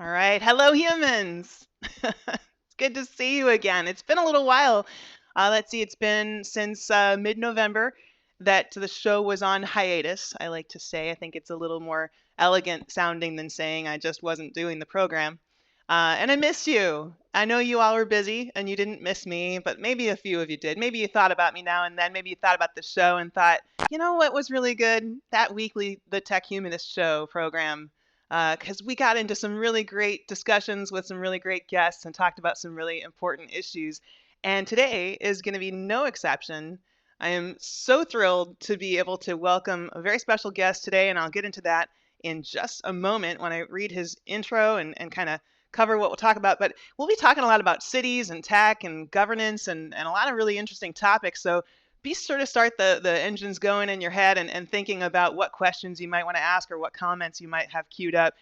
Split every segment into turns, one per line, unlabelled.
All right. Hello, humans. It's good to see you again. It's been a little while. Let's see, it's been since mid-November that the show was on hiatus, I like to say. I think it's a little more elegant sounding than saying I just wasn't doing the program. And I miss you. I know you all were busy and you didn't miss me, but maybe a few of you did. Maybe you thought about me now and then. Maybe you thought about the show and thought, you know what was really good? That weekly The Tech Humanist Show program, because we got into some really great discussions with some really great guests and talked about some really important issues. And today is going to be no exception. I am so thrilled to be able to welcome a very special guest today, and I'll get into that in just a moment when I read his intro and kind of cover what we'll talk about. But we'll be talking a lot about cities and tech and governance and a lot of really interesting topics. So be sure to start the engines going in your head and thinking about what questions you might want to ask or what comments you might have queued up,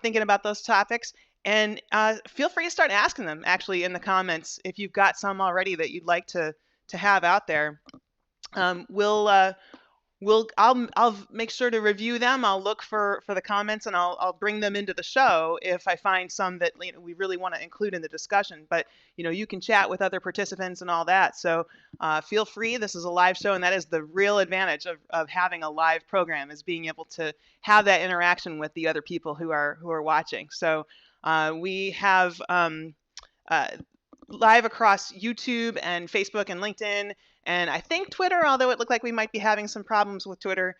thinking about those topics. And feel free to start asking them actually in the comments if you've got some already that you'd like to have out there. I'll make sure to review them. I'll look for the comments and I'll bring them into the show if I find some that we really want to include in the discussion. But you can chat with other participants and all that. So feel free. This is a live show, and that is the real advantage of having a live program, is being able to have that interaction with the other people who are watching. So we have live across YouTube and Facebook and LinkedIn, and I think Twitter, although it looked like we might be having some problems with Twitter.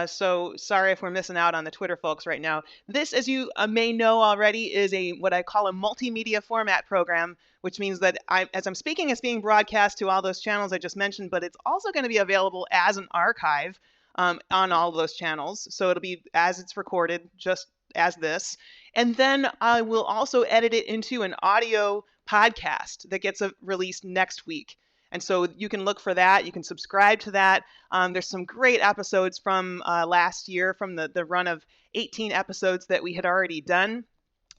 So sorry if we're missing out on the Twitter folks right now. This, as you may know already, is what I call a multimedia format program, which means that as I'm speaking, it's being broadcast to all those channels I just mentioned, but it's also going to be available as an archive on all those channels. So it'll be as it's recorded, just as this. And then I will also edit it into an audio podcast that gets released next week. And so you can look for that. You can subscribe to that. There's some great episodes from last year, from the run of 18 episodes that we had already done.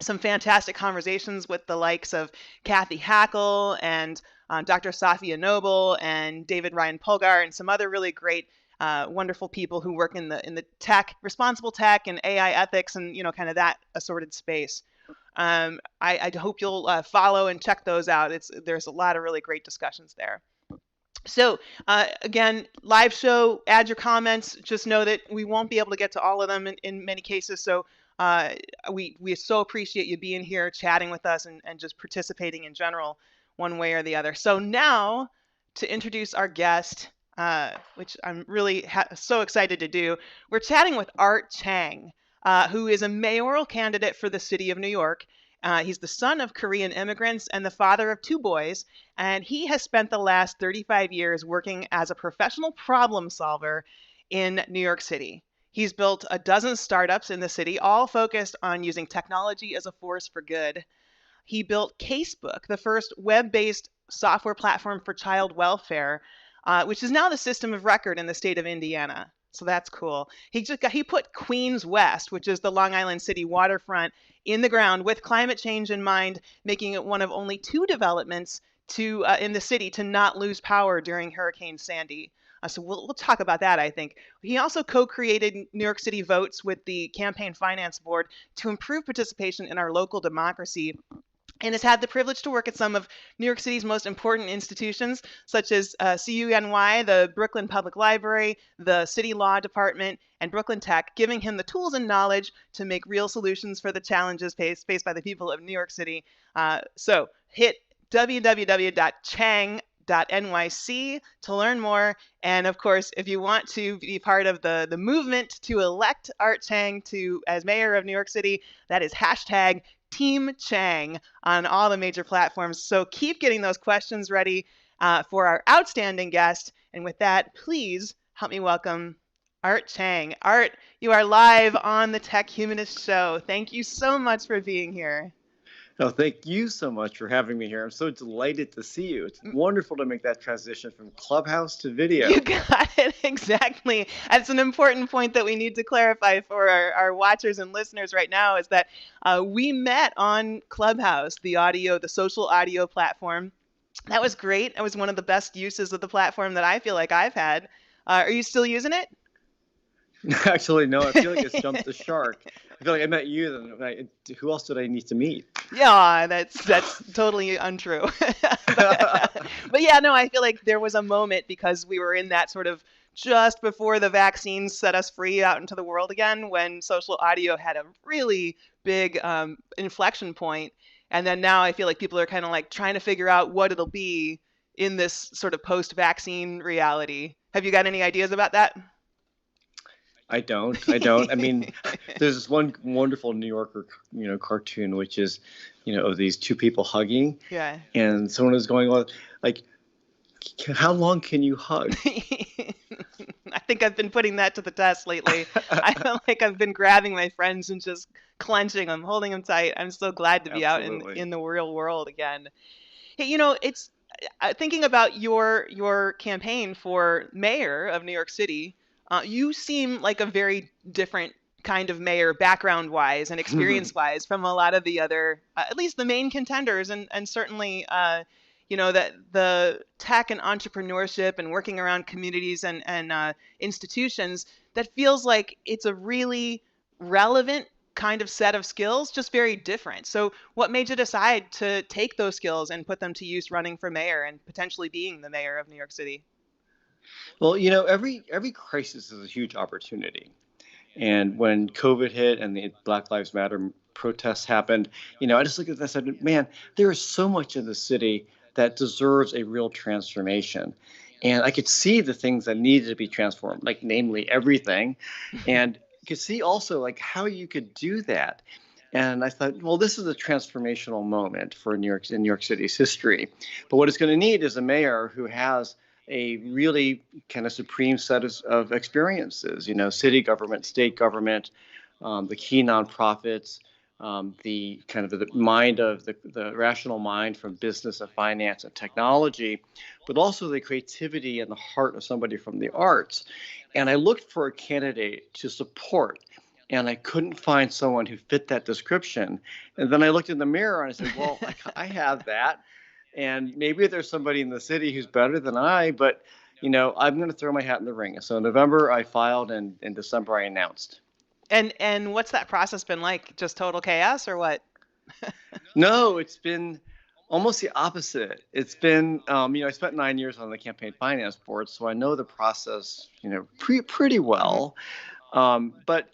Some fantastic conversations with the likes of Kathy Hackle and Dr. Safia Noble and David Ryan Polgar and some other really great wonderful people who work in the tech, responsible tech and AI ethics and kind of that assorted space. I hope you'll follow and check those out. There's a lot of really great discussions there. So again, live show, add your comments. Just know that we won't be able to get to all of them in many cases. So we so appreciate you being here, chatting with us, and just participating in general, one way or the other. So now to introduce our guest, which I'm really so excited to do. We're chatting with Art Chang, who is a mayoral candidate for the city of New York. He's the son of Korean immigrants and the father of 2 boys, and he has spent the last 35 years working as a professional problem solver in New York City. He's built a dozen startups in the city, all focused on using technology as a force for good. He built Casebook, the first web-based software platform for child welfare, which is now the system of record in the state of Indiana. So that's cool. He put Queens West, which is the Long Island City waterfront, in the ground with climate change in mind, making it one of only 2 developments in the city to not lose power during Hurricane Sandy. So we'll talk about that, I think. He also co-created New York City Votes with the Campaign Finance Board to improve participation in our local democracy, and has had the privilege to work at some of New York City's most important institutions, such as CUNY, the Brooklyn Public Library, the City Law Department, and Brooklyn Tech, giving him the tools and knowledge to make real solutions for the challenges faced by the people of New York City. So hit www.chang.nyc to learn more. And of course, if you want to be part of the movement to elect Art Chang as mayor of New York City, that is hashtag Team Chang on all the major platforms. So keep getting those questions ready for our outstanding guest. And with that, please help me welcome Art Chang. Art, you are live on the Tech Humanist Show. Thank you so much for being here.
Oh, thank you so much for having me here. I'm so delighted to see you. It's wonderful to make that transition from Clubhouse to video.
You got it, exactly. That's an important point that we need to clarify for our watchers and listeners right now, is that we met on Clubhouse, the social audio platform. That was great. That was one of the best uses of the platform that I feel like I've had. Are you still using it?
Actually, no, I feel like it's jumped the shark. I feel like I met you, then who else did I need to meet?
Yeah, that's totally untrue. But yeah, no, I feel like there was a moment because we were in that sort of just before the vaccines set us free out into the world again, when social audio had a really big inflection point. And then now I feel like people are kind of like trying to figure out what it'll be in this sort of post-vaccine reality. Have you got any ideas about that?
I don't. I don't. I mean, there's this one wonderful New Yorker, cartoon, which is, of these two people hugging,
Yeah.
and someone is going on, like, how long can you hug?
I think I've been putting that to the test lately. I feel like I've been grabbing my friends and just clenching them, holding them tight. I'm so glad to be out
Absolutely.
in the real world again. Hey, it's thinking about your campaign for mayor of New York City. You seem like a very different kind of mayor, background wise and experience wise, from a lot of the other, at least the main contenders, and certainly, that the tech and entrepreneurship and working around communities and institutions. That feels like it's a really relevant kind of set of skills, just very different. So, what made you decide to take those skills and put them to use running for mayor and potentially being the mayor of New York City?
Well, every crisis is a huge opportunity. And when COVID hit and the Black Lives Matter protests happened, I just looked at this and said, man, there is so much in the city that deserves a real transformation. And I could see the things that needed to be transformed, like namely everything. And could see also like how you could do that. And I thought, well, this is a transformational moment for New York in New York City's history. But what it's going to need is a mayor who has a really kind of supreme set of experiences, city government, state government, the key nonprofits, the kind of the mind of the rational mind from business and finance and technology, but also the creativity and the heart of somebody from the arts. And I looked for a candidate to support, and I couldn't find someone who fit that description. And then I looked in the mirror and I said, well, I have that. And maybe there's somebody in the city who's better than I, but I'm going to throw my hat in the ring. So in November I filed, and in December I announced.
And what's that process been like? Just total chaos or what?
No, it's been almost the opposite. It's been, I spent 9 years on the campaign finance board, so I know the process, pretty
Hmm.
well. But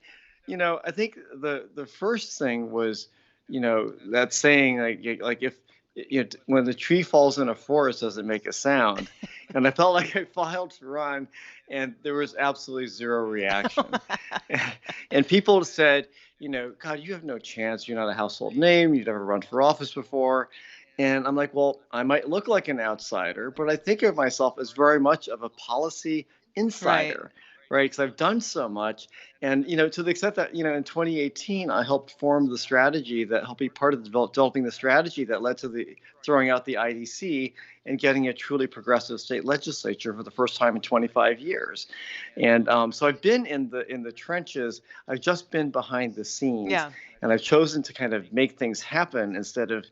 I think the first thing was, that saying like if when the tree falls in a forest, does it make a sound? And I felt like I filed to run, and there was absolutely zero reaction. And people said, God, you have no chance. You're not a household name. You've never run for office before. And I'm like, well, I might look like an outsider, but I think of myself as very much of a policy
Right.
insider, right? Because I've done so much. And, to the extent that, in 2018, I helped form the strategy that helped be part of developing the strategy that led to the throwing out the IDC and getting a truly progressive state legislature for the first time in 25 years. And so I've been in the trenches. I've just been behind the scenes,
Yeah.
and I've chosen to kind of make things happen instead of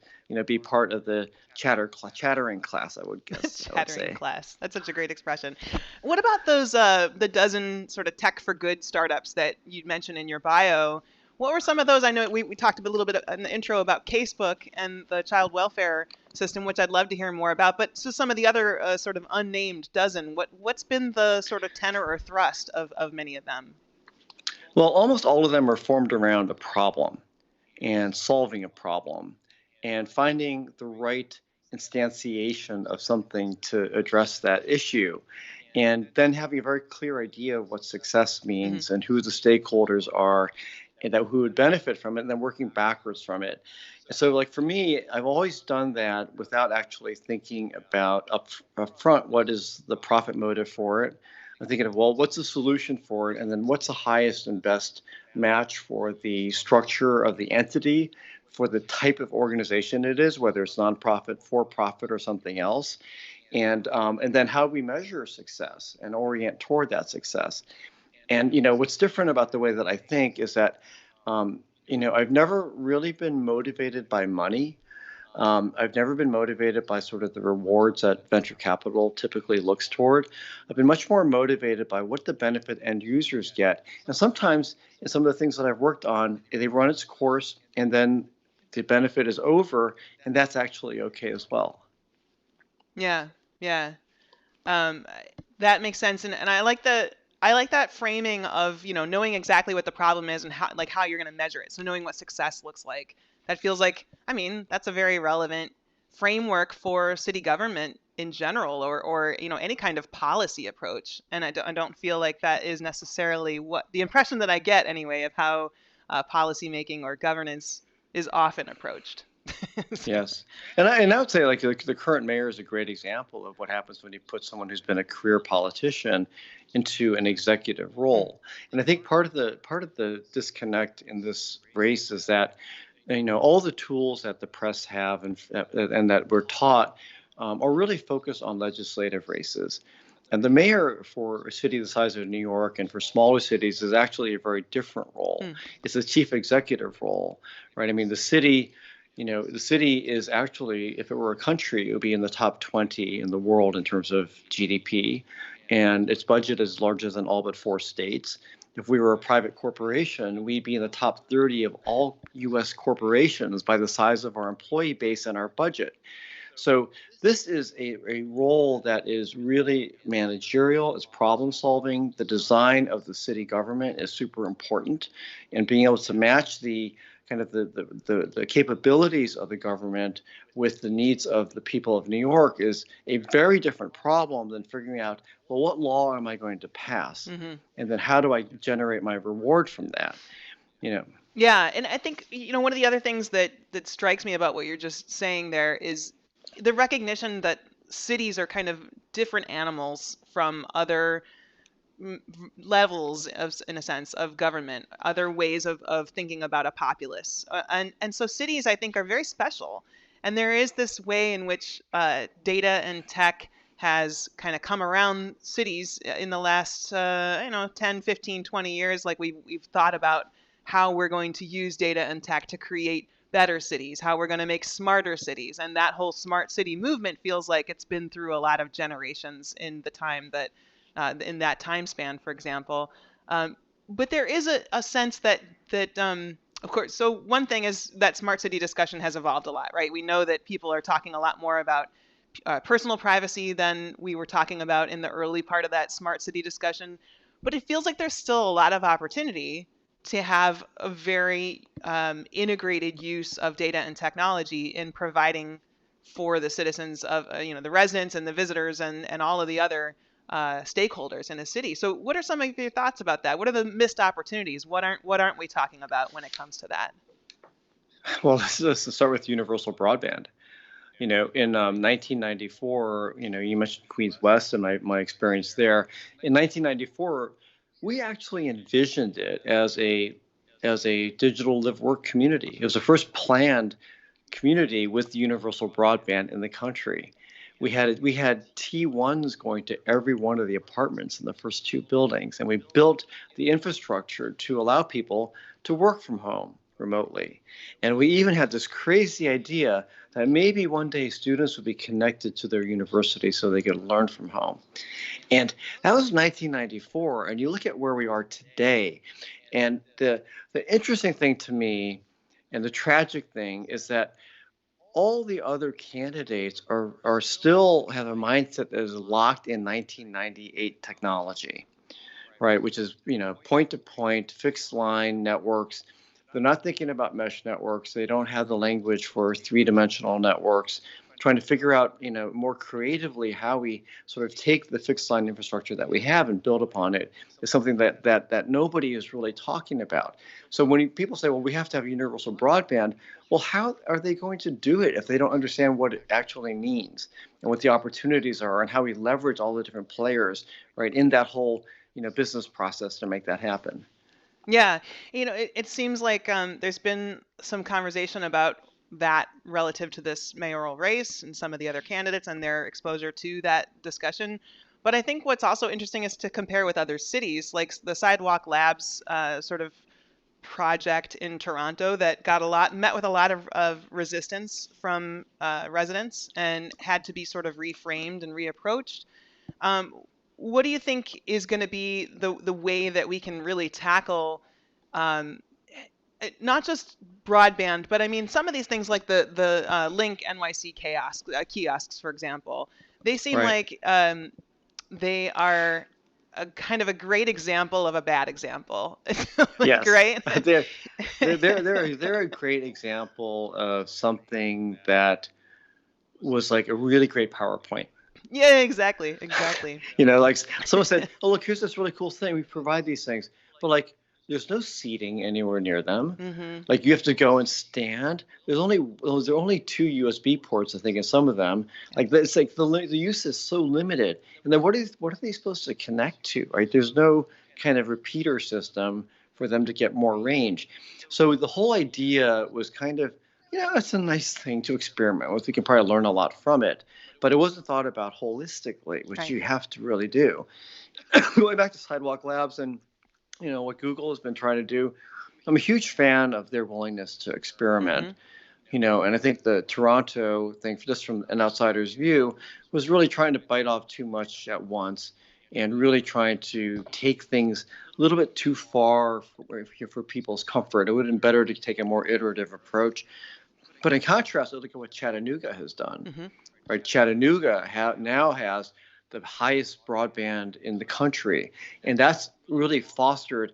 be part of the chattering class. I would
Chattering
say.
class. That's such a great expression. What about those the dozen sort of tech for good startups that you mentioned in your bio? What were some of those? I know we talked a little bit in the intro about Casebook and the child welfare system, which I'd love to hear more about. But so some of the other sort of unnamed dozen. What's been the sort of tenor or thrust of many of them?
Well, almost all of them are formed around a problem and solving a problem and finding the right instantiation of something to address that issue. And then having a very clear idea of what success
Hmm.
means and who the stakeholders are and that who would benefit from it, and then working backwards from it. So, like for me, I've always done that without actually thinking about up front what is the profit motive for it. I'm thinking of, well, what's the solution for it, and then what's the highest and best match for the structure of the entity, for the type of organization it is, whether it's nonprofit, for profit, or something else, and then how we measure success and orient toward that success. And what's different about the way that I think is that I've never really been motivated by money. I've never been motivated by sort of the rewards that venture capital typically looks toward. I've been much more motivated by what the benefit end users get. And sometimes in some of the things that I've worked on, they run its course and then the benefit is over, and that's actually okay as well.
Yeah, yeah. Um, that makes sense, and I like that framing of knowing exactly what the problem is and how you're going to measure it. So knowing what success looks like. That feels like, I mean, that's a very relevant framework for city government in general, or any kind of policy approach. And I don't feel like that is necessarily what the impression that I get anyway of how policy making or governance is often approached. So,
Yes. And I would say like the current mayor is a great example of what happens when you put someone who's been a career politician into an executive role. And I think part of the disconnect in this race is that all the tools that the press have and that we're taught are really focused on legislative races. And the mayor for a city the size of New York and for smaller cities is actually a very different role. It's a chief executive role, right? I mean, the city is actually, if it were a country, it would be in the top 20 in the world in terms of GDP, and its budget is larger than all but 4 states. If we were a private corporation, we'd be in the top 30 of all U.S. corporations by the size of our employee base and our budget. So this is a role that is really managerial, it's problem solving. The design of the city government is super important, and being able to match the kind of the capabilities of the government with the needs of the people of New York is a very different problem than figuring out, well, what law am I going to pass? And then how do I generate my reward from that?
Yeah, and I think one of the other things that strikes me about what you're just saying there is the recognition that cities are kind of different animals from other levels of, in a sense, of government, other ways of thinking about a populace, and so cities I think are very special, and there is this way in which data and tech has kind of come around cities in the last 10, 15, 20 years. Like we've thought about how we're going to use data and tech to create better cities, how we're going to make smarter cities, and that whole smart city movement feels like it's been through a lot of generations in the time that in that time span, for example. But there is a sense that of course, so one thing is that smart city discussion has evolved a lot, right? We know that people are talking a lot more about personal privacy than we were talking about in the early part of that smart city discussion. But it feels like there's still a lot of opportunity to have a very integrated use of data and technology in providing for the citizens of the residents and the visitors and all of the other stakeholders in a city. So what are some of your thoughts about that? What are the missed opportunities? What aren't we talking about when it comes to that?
Well, let's start with universal broadband. In 1994, you mentioned Queens West and my experience there. In 1994, we actually envisioned it as a digital live work community. It was the first planned community with universal broadband in the country. We had T1s going to every one of the apartments in the first 2 buildings, and we built the infrastructure to allow people to work from home remotely. And we even had this crazy idea that maybe one day students would be connected to their university so they could learn from home. And that was 1994. And you look at where we are today. And the interesting thing to me and the tragic thing is that all the other candidates are still have a mindset that is locked in 1998 technology, right? Which is, point to point, fixed line networks. They're not thinking about mesh networks. They don't have the language for three-dimensional networks. Trying to figure out, more creatively how we sort of take the fixed line infrastructure that we have and build upon it is something that nobody is really talking about. So when people say, well, we have to have universal broadband, well, how are they going to do it if they don't understand what it actually means and what the opportunities are and how we leverage all the different players, right, in that whole, business process to make that happen?
Yeah, it seems like there's been some conversation about that relative to this mayoral race and some of the other candidates and their exposure to that discussion. But I think what's also interesting is to compare with other cities, like the Sidewalk Labs sort of project in Toronto that met with a lot of resistance from residents and had to be sort of reframed and reapproached. Um, what do you think is going to be the way that we can really tackle um, not just broadband, but I mean some of these things like the Link NYC kiosks, for example, they seem
Right.
like they are a kind of a great example of a bad example, like,
Yes.
right?
They're a great example of something that was like a really great PowerPoint.
Yeah, exactly, exactly.
Like someone said, "Oh, look, here's this really cool thing. We provide these things, but like, there's no seating anywhere near them.
Hmm.
Like, you have to go and stand. There are only two USB ports, I think, in some of them. Like, it's like the use is so limited. And then what are they supposed to connect to? Right? There's no kind of repeater system for them to get more range. So the whole idea was kind of, it's a nice thing to experiment with. We can probably learn a lot from it, but it wasn't thought about holistically, which
Right.
you have to really do. Going back to Sidewalk Labs and what Google has been trying to do, I'm a huge fan of their willingness to experiment. And I think the Toronto thing, just from an outsider's view, was really trying to bite off too much at once and really trying to take things a little bit too far for people's comfort. It would have been better to take a more iterative approach. But in contrast, look at what Chattanooga has done.
Hmm.
Right? Chattanooga now has the highest broadband in the country, and that's really fostered,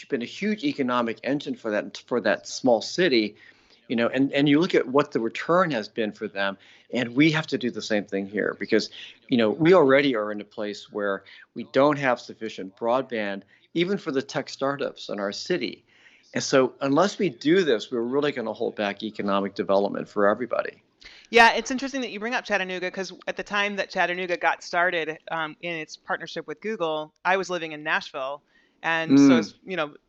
been a huge economic engine for that small city. And you look at what the return has been for them, and we have to do the same thing here because we already are in a place where we don't have sufficient broadband even for the tech startups in our city. And so unless we do this, we're really going to hold back economic development for everybody.
Yeah, it's interesting that you bring up Chattanooga because at the time that Chattanooga got started in its partnership with Google, I was living in Nashville, and so it's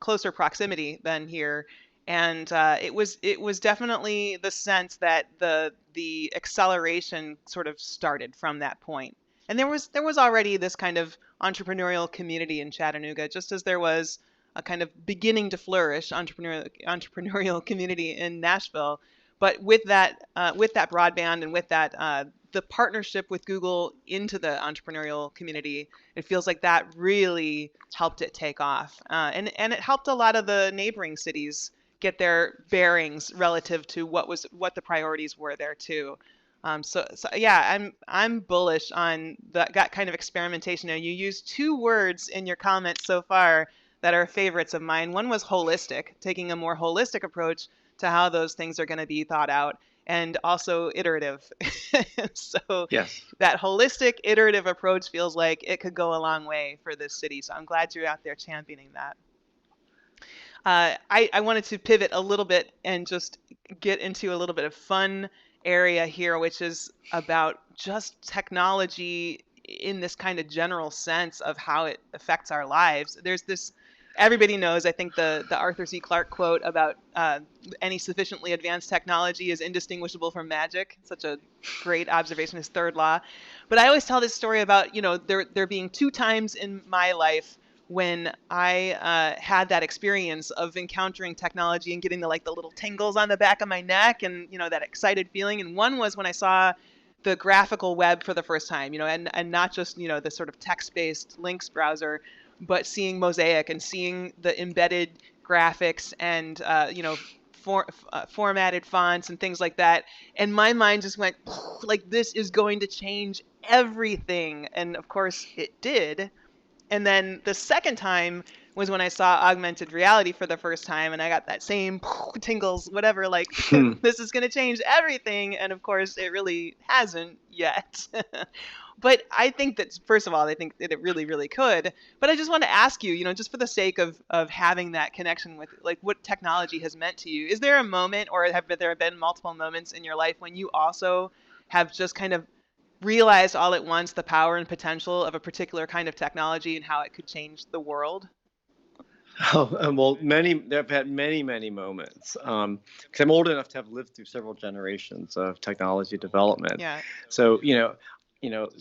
closer proximity than here. And it was definitely the sense that the acceleration sort of started from that point. And there was already this kind of entrepreneurial community in Chattanooga, just as there was a kind of beginning to flourish entrepreneurial community in Nashville. But with that broadband and with that the partnership with Google into the entrepreneurial community, it feels like that really helped it take off, and it helped a lot of the neighboring cities get their bearings relative to what the priorities were there too. So yeah, I'm bullish on that kind of experimentation. Now, you used two words in your comments so far that are favorites of mine. One was holistic, taking a more holistic approach to how those things are going to be thought out, and also iterative. So
Yes.
that holistic, iterative approach feels like it could go a long way for this city. So I'm glad you're out there championing that. I wanted to pivot a little bit and just get into a little bit of fun area here, which is about just technology in this kind of general sense of how it affects our lives. There's this, everybody knows, I think, the Arthur C. Clarke quote about any sufficiently advanced technology is indistinguishable from magic. Such a great observation, his third law. But I always tell this story about, there being two times in my life when I had that experience of encountering technology and getting the little tingles on the back of my neck and that excited feeling. And one was when I saw the graphical web for the first time, and not just the sort of text-based links browser, but seeing Mosaic and seeing the embedded graphics and formatted fonts and things like that. And my mind just went like, this is going to change everything. And of course it did. And then the second time was when I saw augmented reality for the first time, and I got that same tingles, whatever, like, this is going to change everything. And of course, it really hasn't yet. But I think that, first of all, I think that it really, really could. But I just want to ask you, just for the sake of having that connection with, like, what technology has meant to you, is there a moment, or have there been multiple moments in your life when you also have just kind of realized all at once the power and potential of a particular kind of technology and how it could change the world?
Oh, well, I've had many, many moments. Because I'm old enough to have lived through several generations of technology development.
Yeah.
So,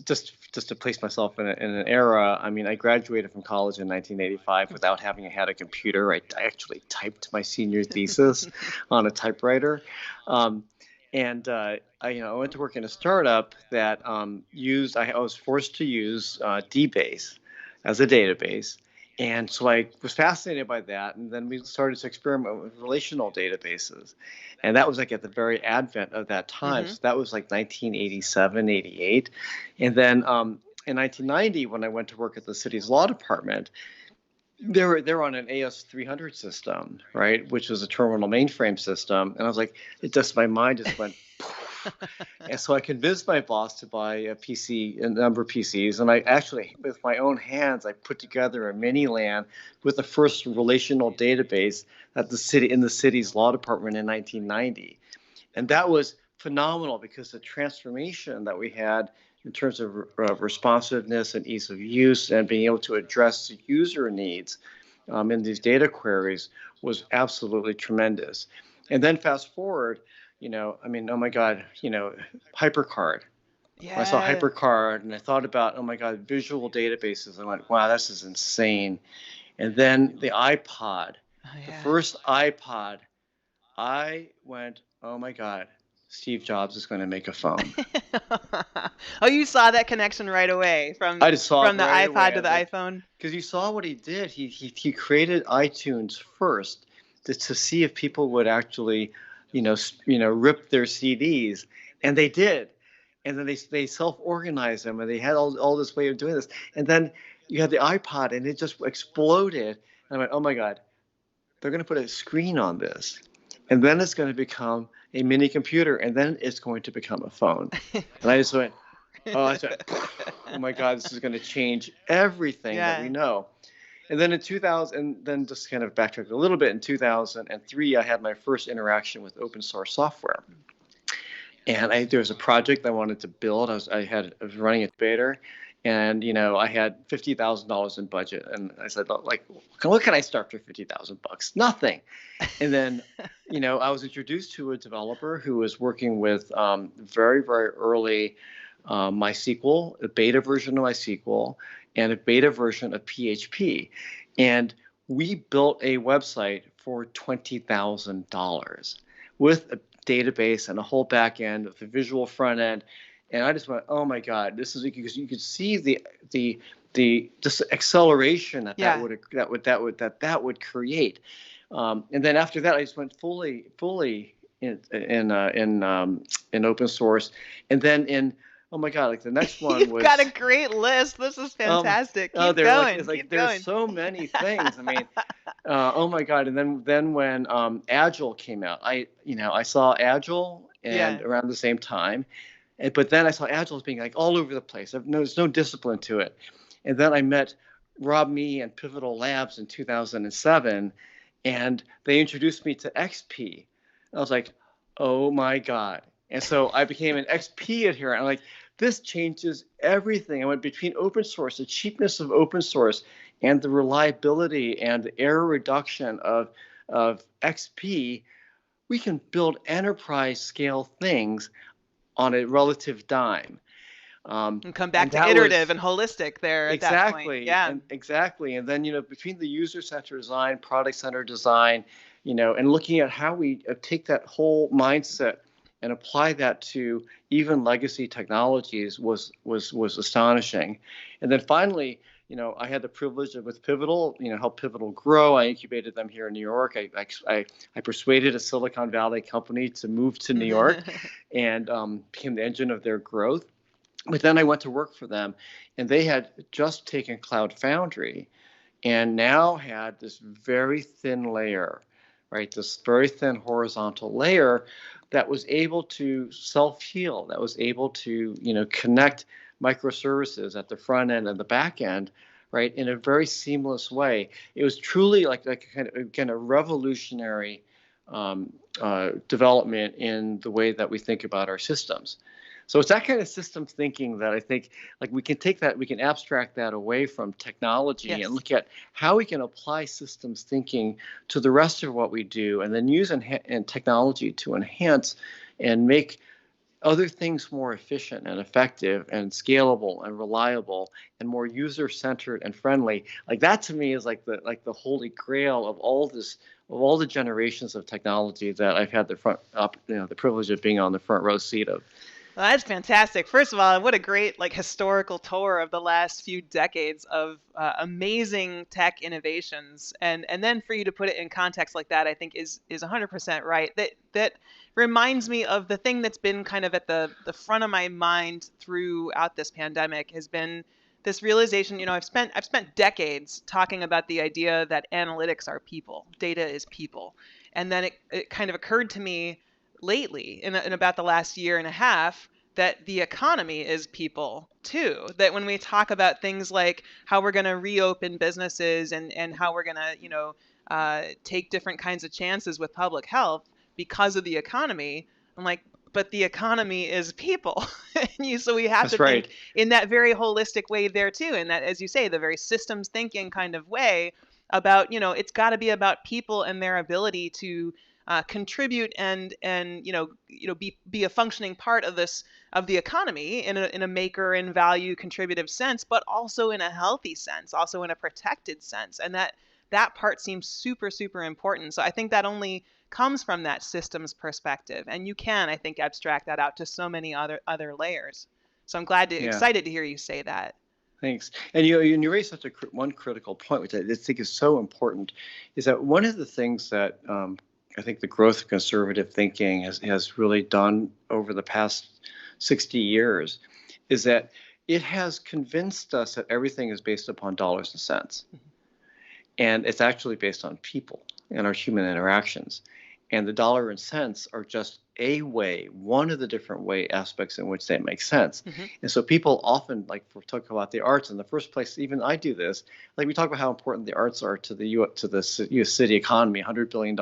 just to place myself in an era. I mean, I graduated from college in 1985 without having had a computer. I actually typed my senior thesis on a typewriter, and I went to work in a startup that I was forced to use DBase as a database. And so I was fascinated by that. And then we started to experiment with relational databases. And that was like at the very advent of that time. So that was like 1987, 88. And then in 1990, when I went to work at the city's law department, they were on an AS300 system, right, which was a terminal mainframe system. And I was like, my mind just went And so I convinced my boss to buy a number of PCs. And I actually, with my own hands, I put together a mini LAN with the first relational database in the city's law department in 1990. And that was phenomenal because the transformation that we had in terms of responsiveness and ease of use and being able to address user needs in these data queries was absolutely tremendous. And then fast forward, oh my God, HyperCard.
Yeah.
I saw HyperCard and I thought about, oh my God, visual databases. I went, wow, this is insane. And then the iPod, the first iPod, I went, oh my God, Steve Jobs is going to make a phone.
Oh, you saw that connection right away from the iPod to the iPhone?
Because you saw what he did. He created iTunes first to see if people would actually rip their CDs, and they did. And then they self-organized them, and they had all this way of doing this. And then you had the iPod, and it just exploded. And I went, oh my God, they're going to put a screen on this, and then it's going to become a mini computer, and then it's going to become a phone. And I just went, oh my God, this is going to change everything that we know. And then in 2000, and then just kind of backtrack a little bit, in 2003, I had my first interaction with open source software. And there was a project I wanted to build. I was running a incubator, and I had $50,000 in budget. And I said, like, what can I start for $50,000? Nothing. And then, I was introduced to a developer who was working with very, very early MySQL, a beta version of MySQL, and a beta version of PHP. And we built a website for $20,000 with a database and a whole back end with a visual front end. And I just went, oh my God, this is because you could see the just acceleration that would create. And then after that, I just went fully in open source. And then oh my God, like the next one
You've got a great list. This is fantastic. Keep going.
There's so many things. I mean, oh my God. And then when Agile came out, I saw Agile around the same time. But then I saw Agile as being like all over the place. There's no discipline to it. And then I met Rob Mee and Pivotal Labs in 2007, and they introduced me to XP. I was like, oh my God. And so I became an XP adherent. I'm like, this changes everything. I went between open source, the cheapness of open source, and the reliability and the error reduction of XP. We can build enterprise scale things on a relative dime.
And come back to iterative and holistic there at that point. Yeah.
Exactly. And then, between the user-centered design, product-centered design, and looking at how we take that whole mindset and apply that to even legacy technologies was astonishing. And then finally, I had the privilege of, with Pivotal, help Pivotal grow. I incubated them here in New York. I persuaded a Silicon Valley company to move to New York and became the engine of their growth. But then I went to work for them, and they had just taken Cloud Foundry and now had this very thin layer, right? This very thin horizontal layer that was able to self-heal, that was able to, connect microservices at the front end and the back end, right, in a very seamless way. It was truly like kind of revolutionary development in the way that we think about our systems. So it's that kind of system thinking that I think, like, we can abstract that away from technology and look at how we can apply systems thinking to the rest of what we do, and then use technology to enhance and make other things more efficient and effective and scalable and reliable and more user-centered and friendly. Like that to me is like the holy grail of all this, of all the generations of technology that I've had the privilege of being on the front row seat of.
Well, that's fantastic. First of all, what a great like historical tour of the last few decades of amazing tech innovations, and then for you to put it in context like that, I think is 100% right. That reminds me of the thing that's been kind of at the front of my mind throughout this pandemic has been this realization. I've spent decades talking about the idea that analytics are people, data is people, and then it kind of occurred to me lately in about the last year and a half that the economy is people too. That when we talk about things like how we're going to reopen businesses and how we're going to, take different kinds of chances with public health because of the economy, I'm like, but the economy is people. So we have
That's
to
right.
think in that very holistic way there too. And that, as you say, the very systems thinking kind of way about, it's got to be about people and their ability to contribute and be a functioning part of the economy in a maker and value contributive sense, but also in a healthy sense, also in a protected sense, and that part seems super super important. So I think that only comes from that systems perspective, and you can, I think, abstract that out to so many other layers. So I'm
Yeah.
excited to hear you say that.
Thanks. And you raised such one critical point, which I think is so important, is that one of the things that I think the growth of conservative thinking has really done over the past 60 years is that it has convinced us that everything is based upon dollars and cents. Mm-hmm. And it's actually based on people and our human interactions. And the dollar and cents are just one of the different aspects in which they make sense. Mm-hmm. And so people often, like, we talk about the arts in the first place, even I do this, like we talk about how important the arts are to the U.S. city economy, $100 billion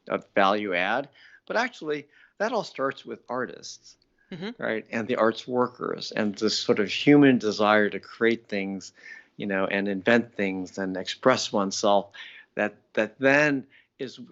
of value add. But actually, that all starts with artists, mm-hmm. right? And the arts workers and this sort of human desire to create things, and invent things and express oneself that then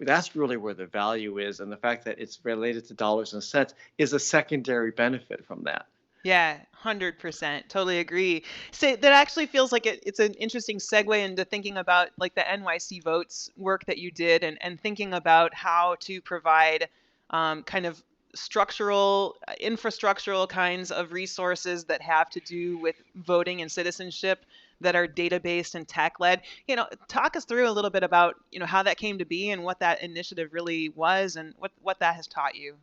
that's really where the value is, and the fact that it's related to dollars and cents is a secondary benefit from that.
Yeah, 100%. Totally agree. So that actually feels like it's an interesting segue into thinking about like the NYC Votes work that you did and thinking about how to provide kind of infrastructural kinds of resources that have to do with voting and citizenship that are data-based and tech-led. Talk us through a little bit about, how that came to be and what that initiative really was and what that has taught you.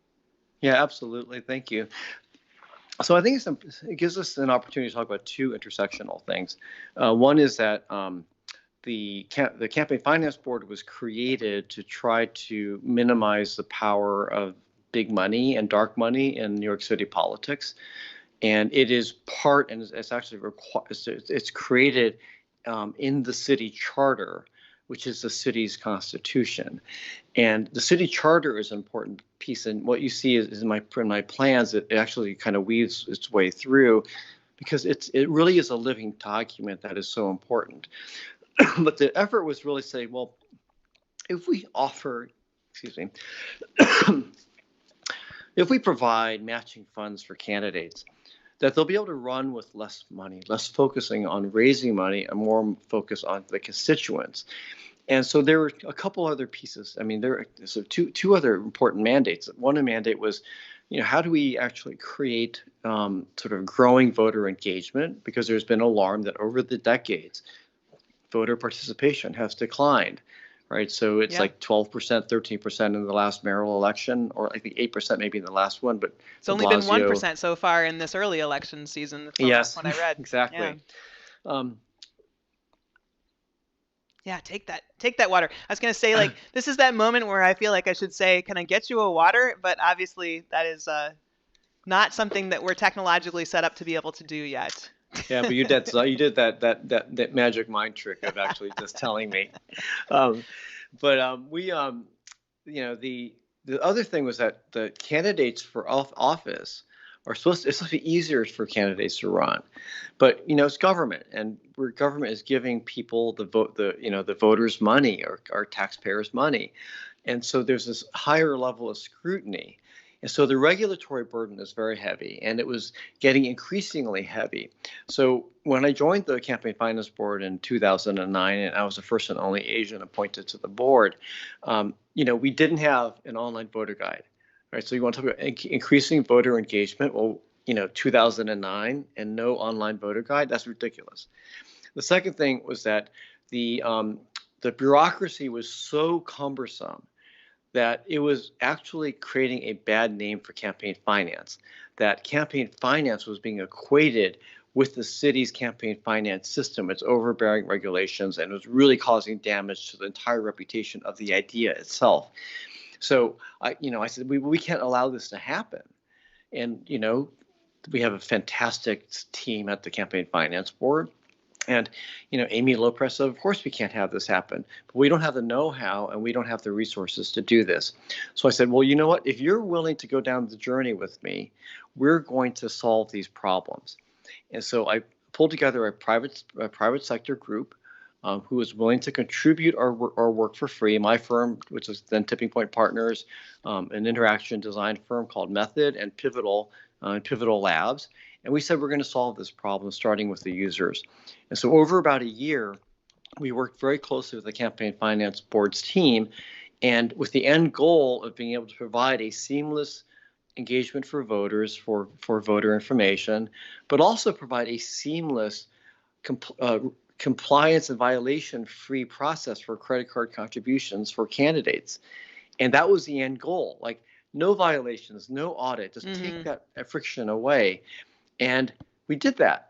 Yeah, absolutely. Thank you. So I think it gives us an opportunity to talk about two intersectional things. One is that the Campaign Finance Board was created to try to minimize the power of big money and dark money in New York City politics. And it is and it's actually it's created in the city charter, which is the city's constitution. And the city charter is an important piece. And what you see is in my plans, it actually kind of weaves its way through, because it really is a living document that is so important. But the effort was really say, well, if we if we provide matching funds for candidates, that they'll be able to run with less money, less focusing on raising money and more focus on the constituents. And so there were a couple other pieces. I mean, there are two other important mandates. One mandate was, how do we actually create sort of growing voter engagement? Because there's been alarm that over the decades, voter participation has declined. Right, so it's like 12%, 13% in the last mayoral election, or I think 8% maybe in the last one. But
it's only been 1% so far in this early election season.
Yes,
what I read.
Exactly.
Yeah. Take that water. I was going to say, like, this is that moment where I feel like I should say, can I get you a water? But obviously that is not something that we're technologically set up to be able to do yet.
Yeah, but you did that magic mind trick of actually just telling me. The other thing was that the candidates for office it's supposed to be easier for candidates to run, but it's government, and where government is giving people the voters' money or taxpayers' money, and so there's this higher level of scrutiny. And so the regulatory burden is very heavy, and it was getting increasingly heavy. So when I joined the Campaign Finance Board in 2009, and I was the first and only Asian appointed to the board, we didn't have an online voter guide. Right? So you want to talk about increasing voter engagement? Well, 2009 and no online voter guide, that's ridiculous. The second thing was that the bureaucracy was so cumbersome that it was actually creating a bad name for campaign finance, that campaign finance was being equated with the city's campaign finance system, its overbearing regulations, and it was really causing damage to the entire reputation of the idea itself. So I said, we can't allow this to happen. And, we have a fantastic team at the Campaign Finance Board. And, Amy Lopez said, of course we can't have this happen, but we don't have the know-how and we don't have the resources to do this. So I said, well, you know what? If you're willing to go down the journey with me, we're going to solve these problems. And so I pulled together a private sector group who was willing to contribute our work for free. My firm, which is then Tipping Point Partners, an interaction design firm called Method, and Pivotal Labs. And we said we're going to solve this problem starting with the users. And so over about a year, we worked very closely with the Campaign Finance Board's team, and with the end goal of being able to provide a seamless engagement for voters for voter information, but also provide a seamless compliance and violation-free process for credit card contributions for candidates. And that was the end goal. Like, no violations, no audit, just take that friction away. And we did that.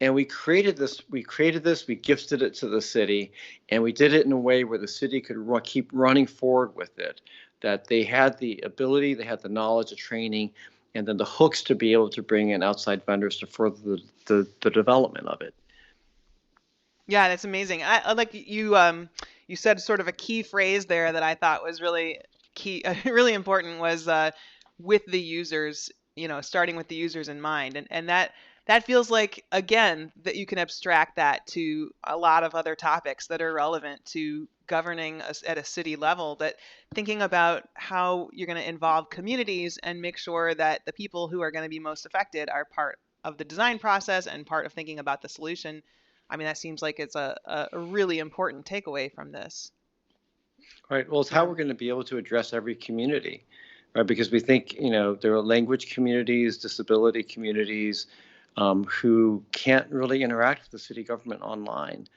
And we created this, we gifted it to the city, and we did it in a way where the city could keep running forward with it, that they had the ability, they had the knowledge, the training, and then the hooks to be able to bring in outside vendors to further the development of it.
Yeah, that's amazing. I like you said sort of a key phrase there that I thought was really key, really important, was with the users, starting with the users in mind. And that feels like, again, that you can abstract that to a lot of other topics that are relevant to governing at a city level, that thinking about how you're going to involve communities and make sure that the people who are going to be most affected are part of the design process and part of thinking about the solution. I mean, that seems like it's a really important takeaway from this.
Right. Well, it's how we're going to be able to address every community, right? Because we think, there are language communities, disability communities, who can't really interact with the city government online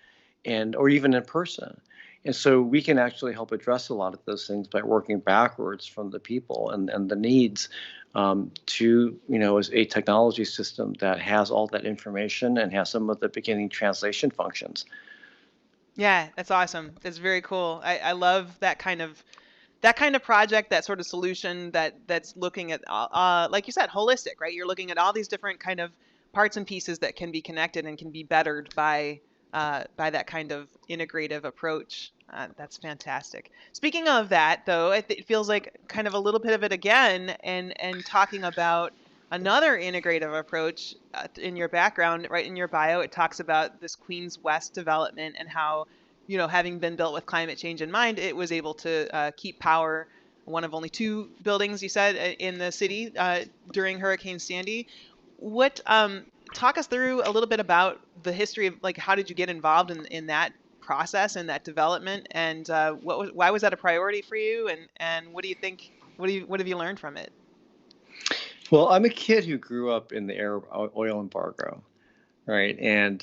or even in person. And so we can actually help address a lot of those things by working backwards from the people and the needs to, as a technology system that has all that information and has some of the beginning translation functions.
Yeah, that's awesome. That's very cool. I love that kind of project, that sort of solution that's looking at, like you said, holistic, right? You're looking at all these different kind of parts and pieces that can be connected and can be bettered by that kind of integrative approach. That's fantastic. Speaking of that, though, it feels like kind of a little bit of it again, and talking about another integrative approach in your background, right in your bio, it talks about this Queens West development and how, having been built with climate change in mind, it was able to keep power, one of only 2 buildings, you said, in the city during Hurricane Sandy. What talk us through a little bit about the history of, like, how did you get involved in that process and that development, and why was that a priority for you, and what do you think, what have you learned from it?
Well, I'm a kid who grew up in the Arab oil embargo, right? And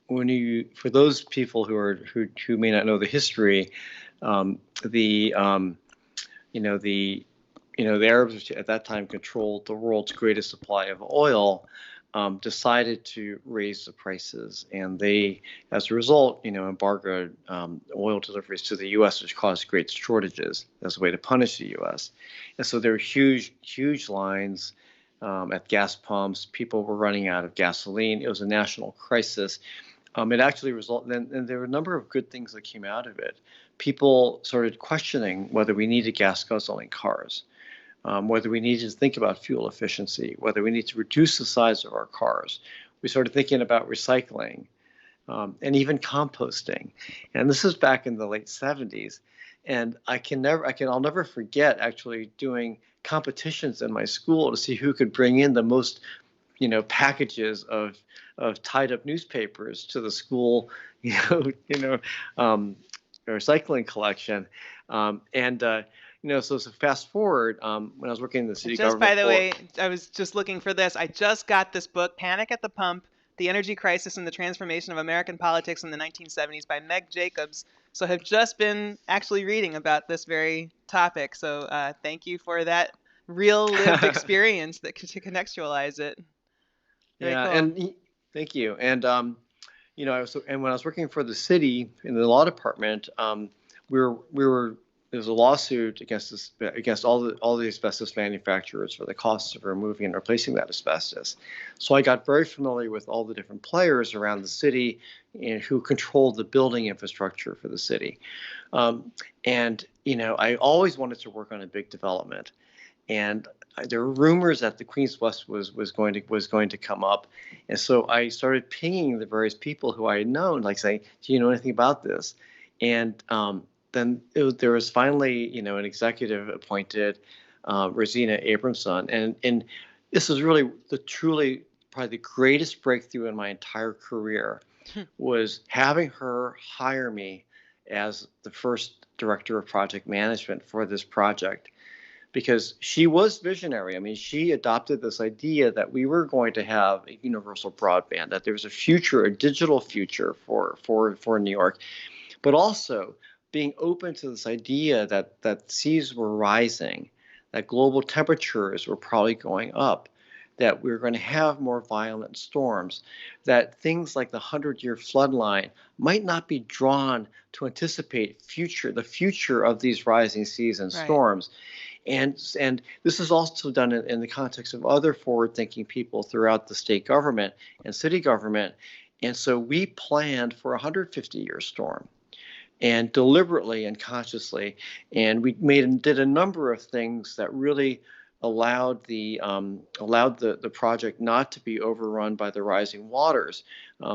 for those people who may not know the history, the Arabs at that time controlled the world's greatest supply of oil, decided to raise the prices, and they, as a result, embargoed oil deliveries to the U.S., which caused great shortages as a way to punish the U.S. And so there were huge lines at gas pumps. People were running out of gasoline. It was a national crisis. It actually resulted, and there were a number of good things that came out of it. People started questioning whether we needed gas guzzling cars. Whether we need to think about fuel efficiency, whether we need to reduce the size of our cars. We started thinking about recycling and even composting. And this is back in the late 70s. And I'll never forget actually doing competitions in my school to see who could bring in the most, packages of tied up newspapers to the school, recycling collection. So fast forward, when I was working in the city
Just by
government
the
for,
way, I was just looking for this. I just got this book, Panic at the Pump: The Energy Crisis and the Transformation of American Politics in the 1970s by Meg Jacobs. So have just been actually reading about this very topic. So thank you for that real lived experience that to contextualize it. Very
yeah,
cool.
thank you. And when I was working for the city in the law department, we were there was a lawsuit against all the asbestos manufacturers for the costs of removing and replacing that asbestos. So I got very familiar with all the different players around the city and who controlled the building infrastructure for the city. I always wanted to work on a big development, and there were rumors that the Queens West was going to come up, and so I started pinging the various people who I had known, like saying, "Do you know anything about this?" And then there was finally, an executive appointed, Rosina Abramson, and this was really truly probably the greatest breakthrough in my entire career, was having her hire me as the first director of project management for this project, because she was visionary. I mean, she adopted this idea that we were going to have a universal broadband, that there was a future, a digital future for New York, but also being open to this idea that seas were rising, that global temperatures were probably going up, that we're going to have more violent storms, that things like the 100-year flood line might not be drawn to anticipate the future of these rising seas and storms. Right. And this is also done in the context of other forward-thinking people throughout the state government and city government. And so we planned for a 150-year storm, and deliberately and consciously, and we did a number of things that really allowed the project not to be overrun by the rising waters.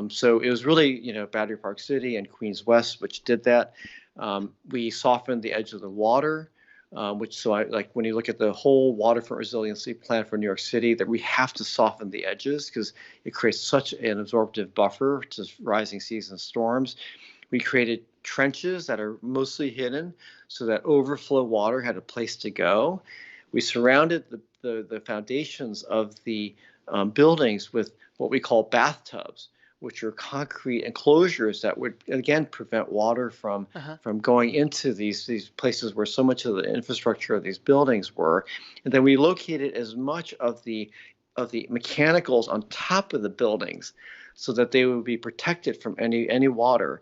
So it was really, Battery Park City and Queens West which did that. We softened the edge of the water, when you look at the whole waterfront resiliency plan for New York City, that we have to soften the edges because it creates such an absorptive buffer to rising seas and storms. We created trenches that are mostly hidden so that overflow water had a place to go. We surrounded the foundations of the buildings with what we call bathtubs, which are concrete enclosures that would, again, prevent water from going into these places where so much of the infrastructure of these buildings were. And then we located as much of the mechanicals on top of the buildings so that they would be protected from any water.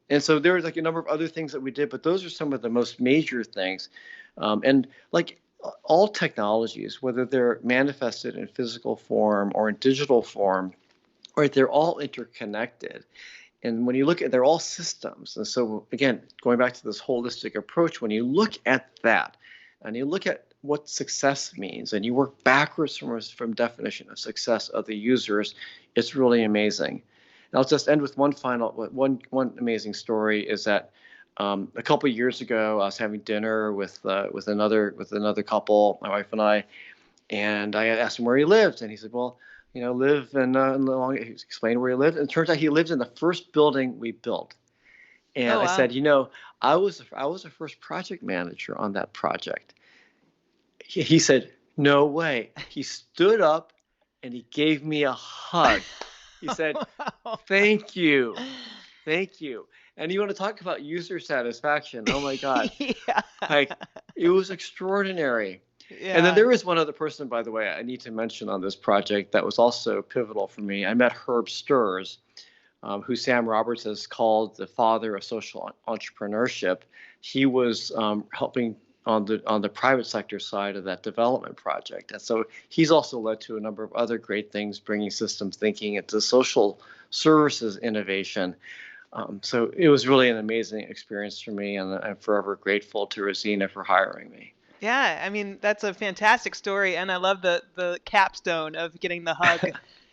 And so there was like a number of other things that we did, but those are some of the most major things. And like all technologies, whether they're manifested in physical form or in digital form, right, they're all interconnected. And when you look at, they're all systems. And so again, going back to this holistic approach, when you look at that and you look at what success means and you work backwards from definition of success of the users, it's really amazing. And I'll just end with one amazing story is that a couple of years ago, I was having dinner with another couple, my wife and I asked him where he lived, and he said, "Well, live in Long." He explained where he lived, and it turns out he lived in the first building we built. And I said, I was a first project manager on that project. He said, "No way." He stood up and he gave me a hug. He said, "Thank you. Thank you." And you want to talk about user satisfaction? Oh my God.
Yeah.
Like, it was extraordinary. Yeah. And then there is one other person, by the way, I need to mention on this project that was also pivotal for me. I met Herb Sturz, who Sam Roberts has called the father of social entrepreneurship. He was helping on the private sector side of that development project. And so he's also led to a number of other great things, bringing systems thinking into social services innovation. So it was really an amazing experience for me, and I'm forever grateful to Rosina for hiring me.
Yeah, I mean, that's a fantastic story, and I love the capstone of getting the hug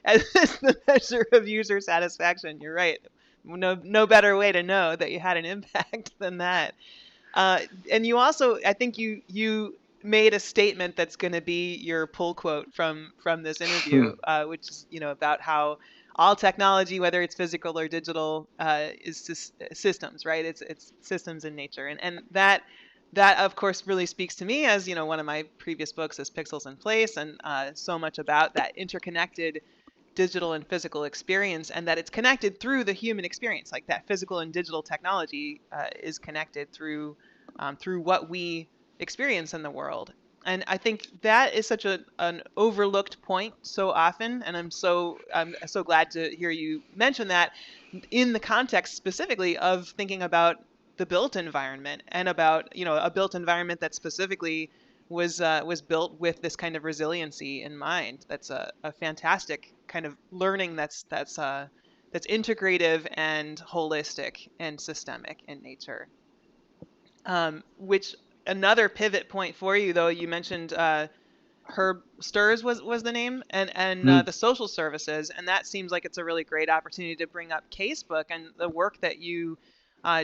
as the measure of user satisfaction. You're right. No better way to know that you had an impact than that. And you also, I think you made a statement that's going to be your pull quote from this interview, which is, about how all technology, whether it's physical or digital, is systems, right? It's systems in nature, and that of course really speaks to me, as one of my previous books is Pixels in Place, and so much about that interconnected digital and physical experience, and that it's connected through the human experience. Like that physical and digital technology is connected through what we experience in the world. And I think that is such an overlooked point so often, and I'm so glad to hear you mention that in the context specifically of thinking about the built environment, and about a built environment that specifically was built with this kind of resiliency in mind. That's a fantastic kind of learning that's integrative and holistic and systemic in nature. Which another pivot point for you, though, you mentioned Herb Stirs was the name, and the social services, and that seems like it's a really great opportunity to bring up Casebook and the work that you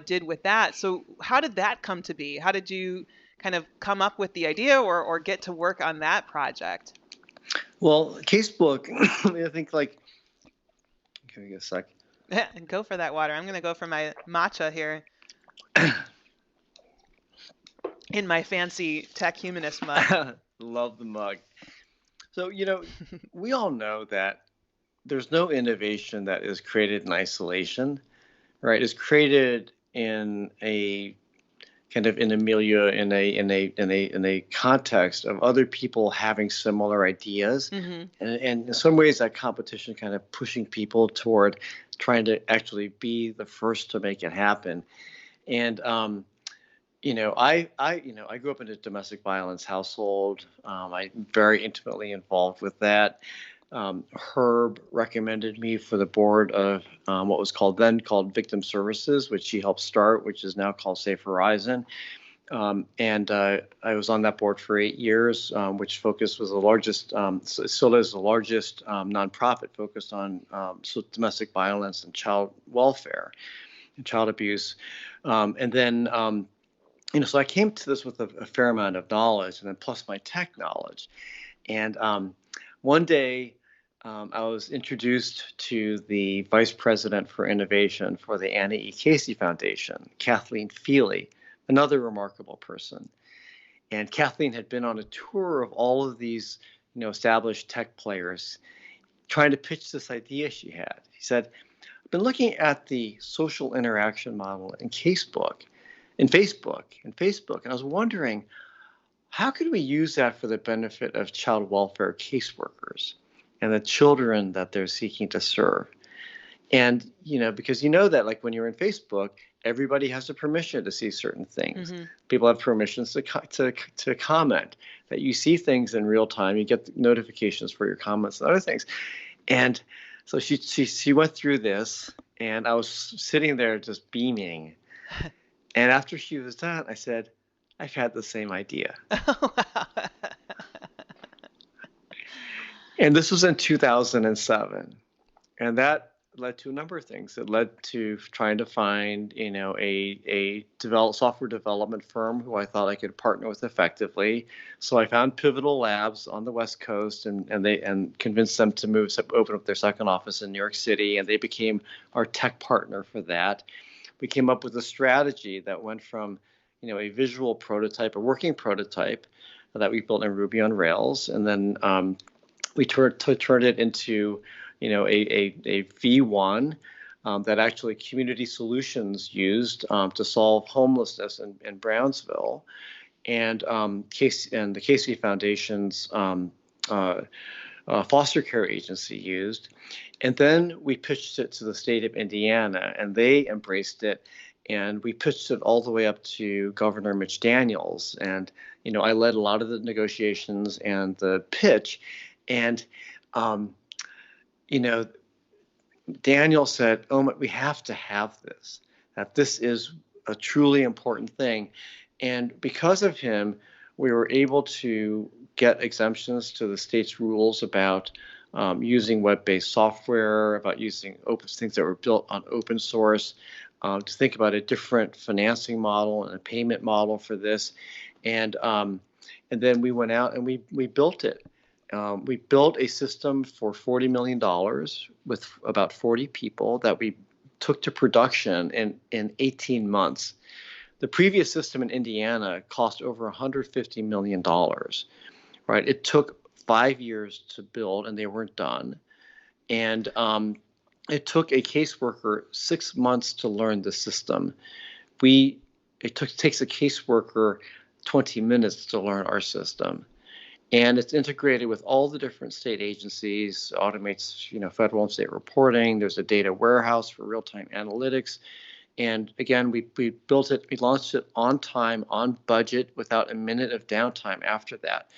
did with that. So how did that come to be? How did you kind of come up with the idea, or get to work on that project?
Well, Casebook, I think give me a sec.
And go for that water. I'm going to go for my matcha here in my fancy Tech Humanist mug.
Love the mug. So, we all know that there's no innovation that is created in isolation, right? It's created in a kind of in a milieu, in a context of other people having similar ideas, and in some ways that competition kind of pushing people toward trying to actually be the first to make it happen. And I grew up in a domestic violence household. I'm very intimately involved with that. Herb recommended me for the board of what was called Victim Services, which she helped start, which is now called Safe Horizon. And I was on that board for 8 years, which was the largest, still is the largest nonprofit focused on domestic violence and child welfare and child abuse. And then, so I came to this with a fair amount of knowledge, and then plus my tech knowledge. And one day, I was introduced to the Vice President for Innovation for the Anna E. Casey Foundation, Kathleen Feely, another remarkable person. And Kathleen had been on a tour of all of these, established tech players, trying to pitch this idea she had. She said, I've been looking at the social interaction model in Facebook, and I was wondering, how could we use that for the benefit of child welfare caseworkers and the children that they're seeking to serve? And, because that when you're in Facebook, everybody has a permission to see certain things. People have permissions to comment, that you see things in real time. You get notifications for your comments and other things. And so she went through this, and I was sitting there just beaming. And after she was done, I said, I've had the same idea. And this was in 2007. And that led to a number of things. It led to trying to find, a software development firm who I thought I could partner with effectively. So I found Pivotal Labs on the West Coast, and convinced them to open up their second office in New York City, and they became our tech partner for that. We came up with a strategy that went from, a visual prototype, a working prototype that we built in Ruby on Rails, and then we turned it into, a V1 that actually Community Solutions used to solve homelessness in Brownsville, and the Casey Foundation's foster care agency used. And then we pitched it to the state of Indiana, and they embraced it. And we pitched it all the way up to Governor Mitch Daniels. And, I led a lot of the negotiations and the pitch. And, Daniel said, oh, we have to have this, that this is a truly important thing. And because of him, we were able to get exemptions to the state's rules about using web-based software, about using things that were built on open source, to think about a different financing model and a payment model for this. And And then we went out and we built it. We built a system for $40 million with about 40 people that we took to production in 18 months. The previous system in Indiana cost over $150 million, right? It took 5 years to build and they weren't done. And it took a caseworker 6 months to learn the system. Takes a caseworker 20 minutes to learn our system. And it's integrated with all the different state agencies, automates, federal and state reporting. There's a data warehouse for real-time analytics. And again, we built it, we launched it on time, on budget, without a minute of downtime after that.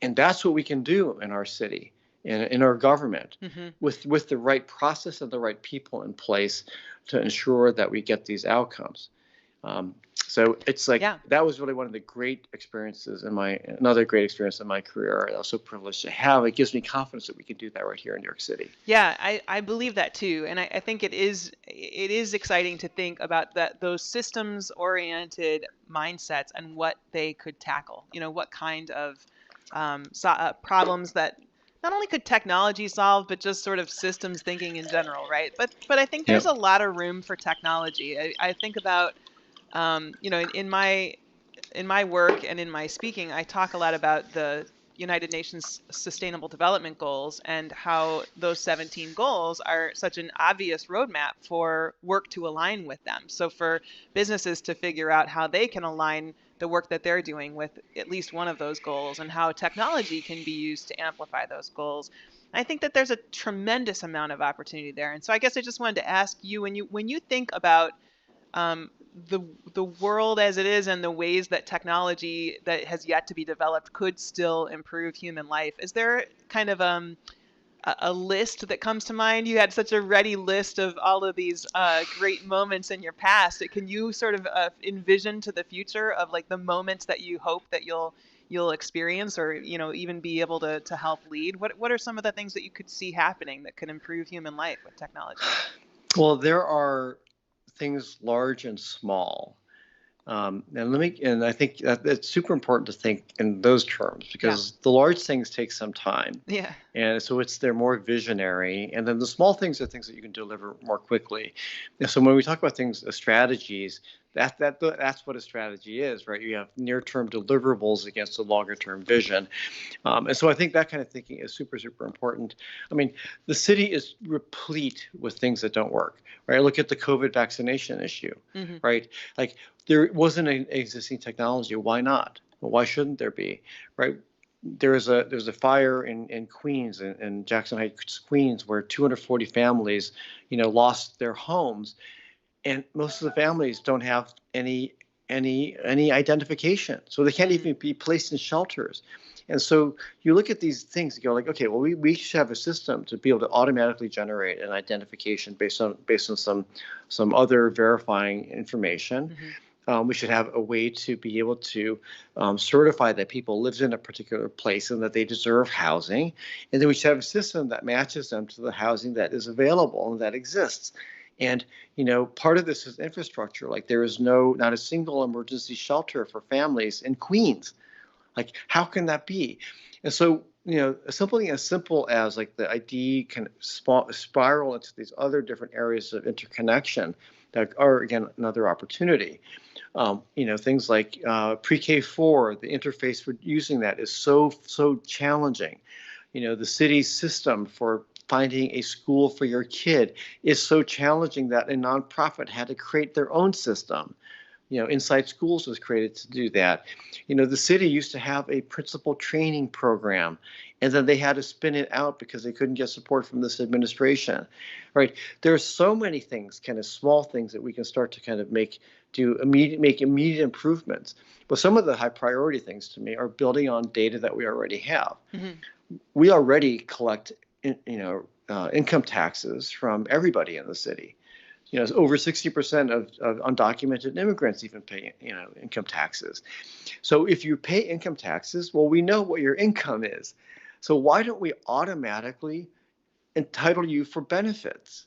And that's what we can do in our city, in our government, with the right process and the right people in place to ensure that we get these outcomes. So it's like, that was really one of the great experiences another great experience in my career. I'm also privileged to have. It gives me confidence that we can do that right here in New York City.
Yeah, I believe that too. And I think it is exciting to think about those systems oriented mindsets and what they could tackle, what kind of problems that not only could technology solve, but just sort of systems thinking in general, right? But I think there's a lot of room for technology. I think about in my work and in my speaking, I talk a lot about the United Nations Sustainable Development Goals and how those 17 goals are such an obvious roadmap for work to align with them. So for businesses to figure out how they can align the work that they're doing with at least one of those goals and how technology can be used to amplify those goals. I think that there's a tremendous amount of opportunity there. And so I guess I just wanted to ask you, when you think about the world as it is and the ways that technology that has yet to be developed could still improve human life, is there kind of a list that comes to mind? You had such a ready list of all of these great moments in your past. Can you sort of envision to the future of like the moments that you hope that you'll experience or even be able to help lead? What are some of the things that you could see happening that could improve human life with technology?
Well, there are things large and small. And I think that it's super important to think in those terms because the large things take some time.
Yeah.
And so they're more visionary. And then the small things are things that you can deliver more quickly. And so when we talk about things, strategies, that's what a strategy is, right? You have near-term deliverables against a longer-term vision. And so I think that kind of thinking is super, super important. I mean, the city is replete with things that don't work, right? Look at the COVID vaccination issue, right? Like there wasn't an existing technology. Why not? Well, why shouldn't there be, right? There's a fire in Queens, in Jackson Heights, Queens, where 240 families, lost their homes. And most of the families don't have any identification, so they can't even be placed in shelters. And so you look at these things and go like, okay, well, we should have a system to be able to automatically generate an identification based on some other verifying information. We should have a way to be able to certify that people live in a particular place and that they deserve housing. And then we should have a system that matches them to the housing that is available and that exists. And, part of this is infrastructure. Like there is not a single emergency shelter for families in Queens. Like, how can that be? And so, something as simple as like the ID can spiral into these other different areas of interconnection that are, again, another opportunity. Things like pre-K4, the interface for using that is so challenging. The city's system for finding a school for your kid is so challenging that a nonprofit had to create their own system. Inside Schools was created to do that. The city used to have a principal training program, and then they had to spin it out because they couldn't get support from this administration, right? There are so many things, kind of small things that we can start to kind of make immediate improvements. But some of the high priority things to me are building on data that we already have. We already collect income taxes from everybody in the city. Over 60% of undocumented immigrants even pay, income taxes. So if you pay income taxes, well, we know what your income is. So why don't we automatically entitle you for benefits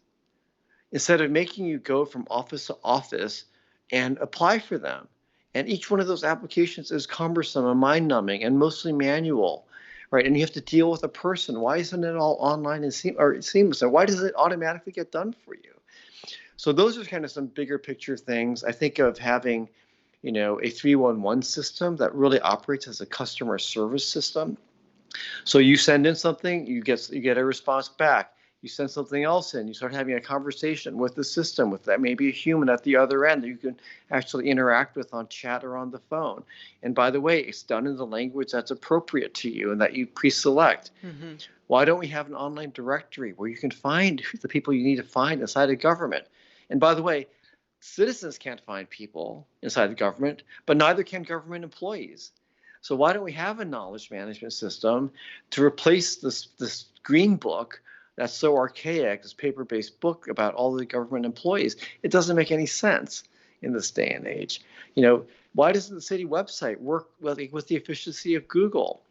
instead of making you go from office to office and apply for them? And each one of those applications is cumbersome and mind-numbing and mostly manual, right? And you have to deal with a person. Why isn't it all online and seamless? And why does it automatically get done for you? So those are kind of some bigger picture things. I think of having, a 311 system that really operates as a customer service system. So you send in something, you get a response back. You send something else in, you start having a conversation with the system, with that maybe a human at the other end that you can actually interact with on chat or on the phone. And by the way, it's done in the language that's appropriate to you and that you pre-select. Mm-hmm. Why don't we have an online directory where you can find the people you need to find inside of government? And by the way, citizens can't find people inside the government, but neither can government employees. So why don't we have a knowledge management system to replace this green book that's so archaic, this paper-based book about all the government employees? It doesn't make any sense in this day and age. Why doesn't the city website work with the efficiency of Google?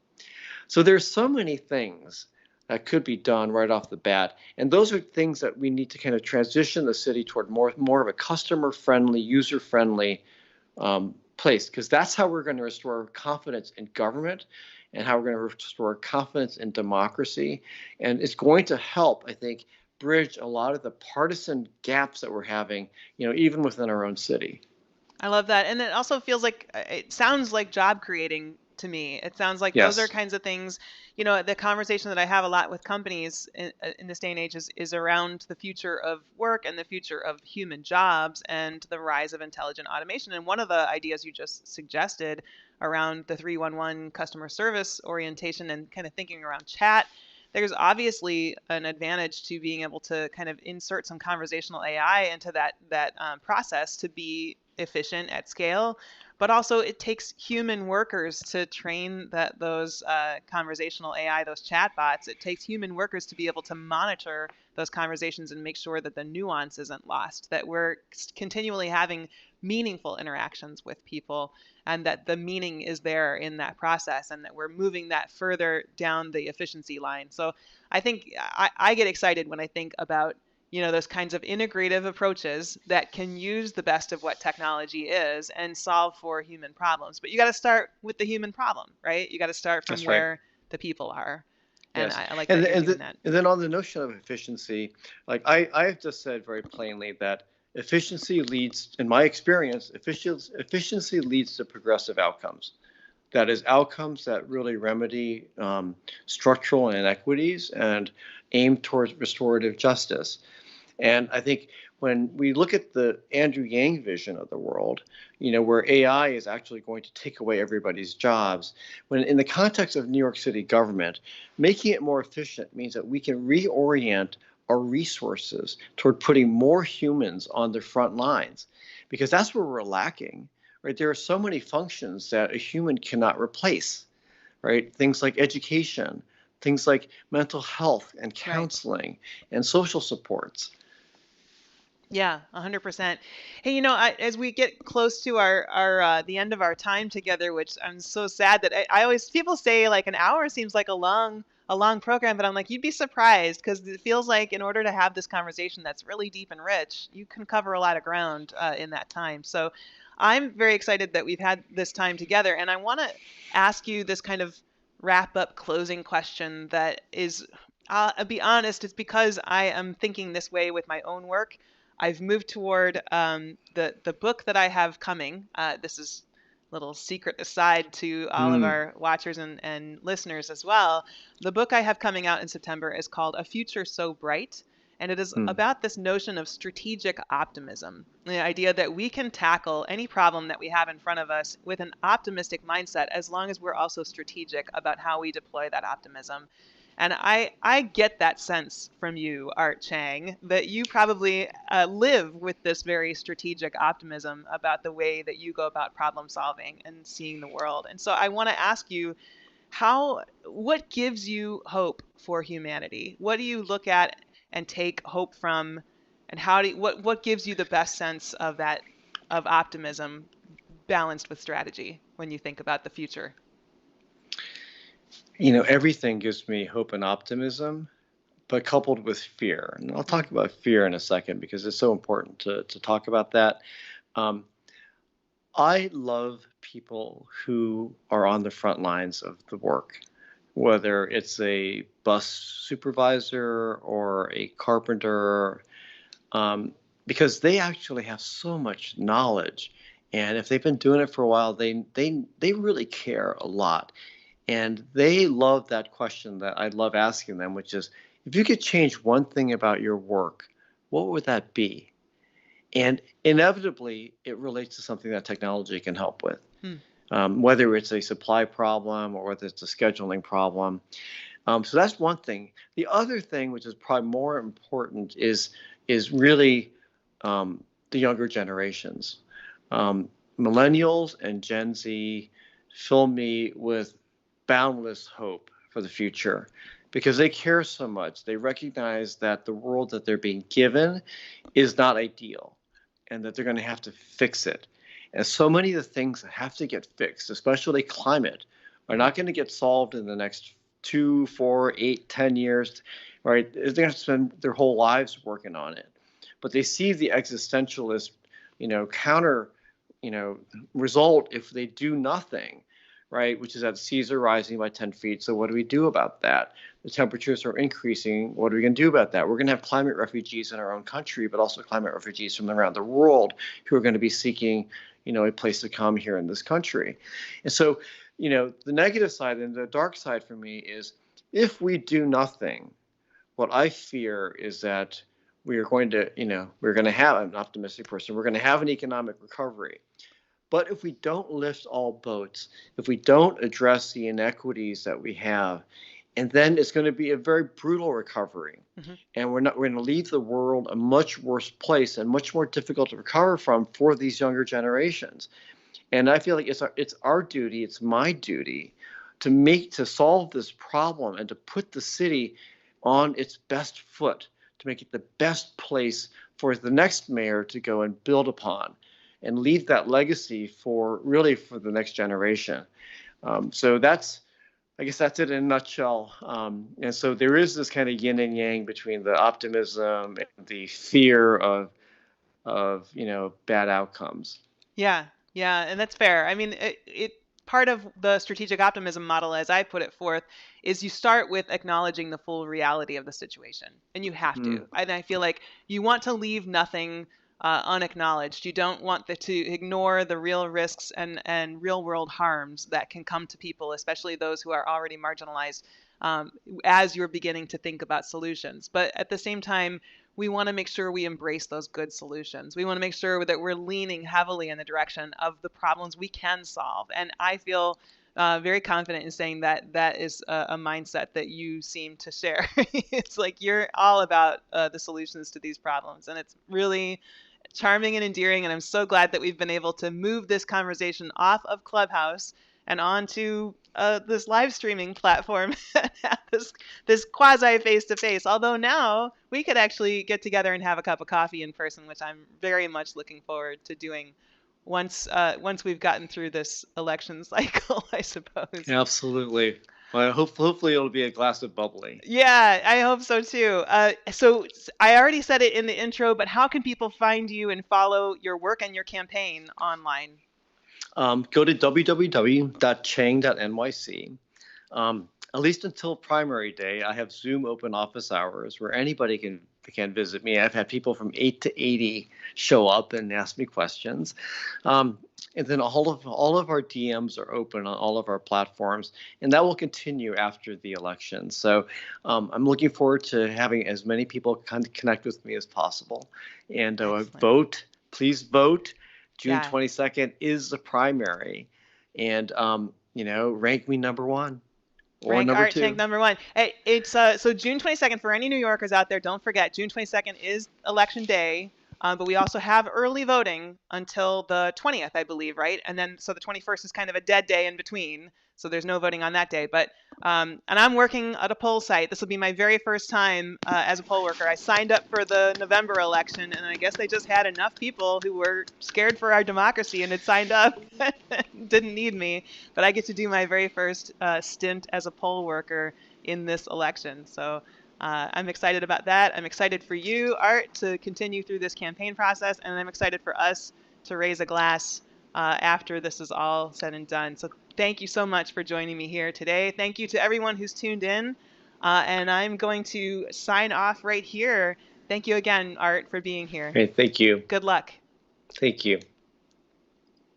So there's so many things that could be done right off the bat. And those are things that we need to kind of transition the city toward more of a customer-friendly, user-friendly place, because that's how we're going to restore confidence in government and how we're going to restore confidence in democracy. And it's going to help, I think, bridge a lot of the partisan gaps that we're having, even within our own city.
I love that. And it also it sounds like job creating to me. It sounds like those are kinds of things, the conversation that I have a lot with companies in this day and age is around the future of work and the future of human jobs and the rise of intelligent automation. And one of the ideas you just suggested around the 311 customer service orientation and kind of thinking around chat, there's obviously an advantage to being able to kind of insert some conversational AI into that process to be efficient at scale. But also it takes human workers to train those conversational AI, those chatbots. It takes human workers to be able to monitor those conversations and make sure that the nuance isn't lost, that we're continually having meaningful interactions with people and that the meaning is there in that process and that we're moving that further down the efficiency line. So I think I get excited when I think about those kinds of integrative approaches that can use the best of what technology is and solve for human problems. But you got to start with the human problem, right? You got to start from where the people are. And yes. I like that you're doing that.
And then on the notion of efficiency, like I've just said very plainly that efficiency leads, in my experience, efficiency leads to progressive outcomes. That is, outcomes that really remedy structural inequities and aim towards restorative justice. And I think when we look at the Andrew Yang vision of the world, where AI is actually going to take away everybody's jobs, when in the context of New York City government, making it more efficient means that we can reorient our resources toward putting more humans on the front lines, because that's where we're lacking, right? There are so many functions that a human cannot replace, right? Things like education, things like mental health and counseling and social supports.
Yeah, 100%. Hey, as we get close to our the end of our time together, which I'm so sad that I always, people say like an hour seems like a long program, but I'm like, you'd be surprised because it feels like in order to have this conversation that's really deep and rich, you can cover a lot of ground in that time. So I'm very excited that we've had this time together, and I want to ask you this kind of wrap up closing question that is, I'll be honest, it's because I am thinking this way with my own work. I've moved toward the book that I have coming. This is a little secret aside to all of our watchers and listeners as well. The book I have coming out in September is called A Future So Bright. And it is about this notion of strategic optimism, the idea that we can tackle any problem that we have in front of us with an optimistic mindset, as long as we're also strategic about how we deploy that optimism. And I get that sense from you, Art Chang, that you probably live with this very strategic optimism about the way that you go about problem solving and seeing the world. And so I want to ask you, what gives you hope for humanity? What do you look at and take hope from, and what gives you the best sense of optimism balanced with strategy when you think about the future?
Everything gives me hope and optimism, but coupled with fear. And I'll talk about fear in a second because it's so important to talk about that. I love people who are on the front lines of the work, whether it's a bus supervisor or a carpenter, um, because they actually have so much knowledge. And if they've been doing it for a while, they really care a lot. And they love that question that I love asking them, which is, if you could change one thing about your work, what would that be? And inevitably, it relates to something that technology can help with, whether it's a supply problem or whether it's a scheduling problem. So that's one thing. The other thing, which is probably more important, is really the younger generations. Millennials and Gen Z fill me with boundless hope for the future because they care so much. They recognize that the world that they're being given is not ideal and that they're going to have to fix it. And so many of the things that have to get fixed, especially climate, are not going to get solved in the next 2, 4, 8, 10 years, right? They're going to have to spend their whole lives working on it. But they see the existentialist, counter, result if they do nothing, right? Which is that seas are rising by 10 feet. So what do we do about that? The temperatures are increasing. What are we going to do about that? We're going to have climate refugees in our own country, but also climate refugees from around the world who are going to be seeking, a place to come here in this country. And so, the negative side and the dark side for me is if we do nothing, what I fear is that we are going to, we're going to have, I'm an optimistic person, we're going to have an economic recovery. But if we don't lift all boats, if we don't address the inequities that we have, and then it's going to be a very brutal recovery. And we're going to leave the world a much worse place and much more difficult to recover from for these younger generations. And I feel like it's our duty, it's my duty to solve this problem and to put the city on its best foot, to make it the best place for the next mayor to go and build upon and leave that legacy for the next generation. So I guess that's it in a nutshell. And so there is this kind of yin and yang between the optimism and the fear of bad outcomes.
Yeah, and that's fair. I mean, it part of the strategic optimism model, as I put it forth, is you start with acknowledging the full reality of the situation, and you have to. And I feel like you want to leave nothing unacknowledged. You don't want to ignore the real risks and real world harms that can come to people, especially those who are already marginalized, as you're beginning to think about solutions. But at the same time, we want to make sure we embrace those good solutions. We want to make sure that we're leaning heavily in the direction of the problems we can solve. And I feel very confident in saying that that is a mindset that you seem to share. It's like you're all about the solutions to these problems. And it's really charming and endearing. And I'm so glad that we've been able to move this conversation off of Clubhouse and onto this live streaming platform, this quasi face-to-face. Although now we could actually get together and have a cup of coffee in person, which I'm very much looking forward to doing once we've gotten through this election cycle, I suppose.
Absolutely. Well, hopefully it'll be a glass of bubbly.
Yeah, I hope so too. So I already said it in the intro, but how can people find you and follow your work and your campaign online?
Go to www.chang.nyc. At least until primary day, I have Zoom open office hours where anybody can visit me. I've had people from 8 to 80 show up and ask me questions. And then all of our DMs are open on all of our platforms, and that will continue after the election. So I'm looking forward to having as many people connect with me as possible. And vote, please vote. June 22nd is the primary, and rank me number one. Or
rank
number
Art
two.
Chang number one. Hey, it's so June 22nd for any New Yorkers out there. Don't forget, June 22nd is election day. But we also have early voting until the 20th, I believe, right? And then so the 21st is kind of a dead day in between. So there's no voting on that day. But and I'm working at a poll site. This will be my very first time as a poll worker. I signed up for the November election, and I guess they just had enough people who were scared for our democracy and had signed up, didn't need me. But I get to do my very first stint as a poll worker in this election. So I'm excited about that. I'm excited for you, Art, to continue through this campaign process, and I'm excited for us to raise a glass after this is all said and done. So thank you so much for joining me here today. Thank you to everyone who's tuned in. And I'm going to sign off right here. Thank you again, Art, for being here.
Great. Thank you.
Good luck.
Thank you.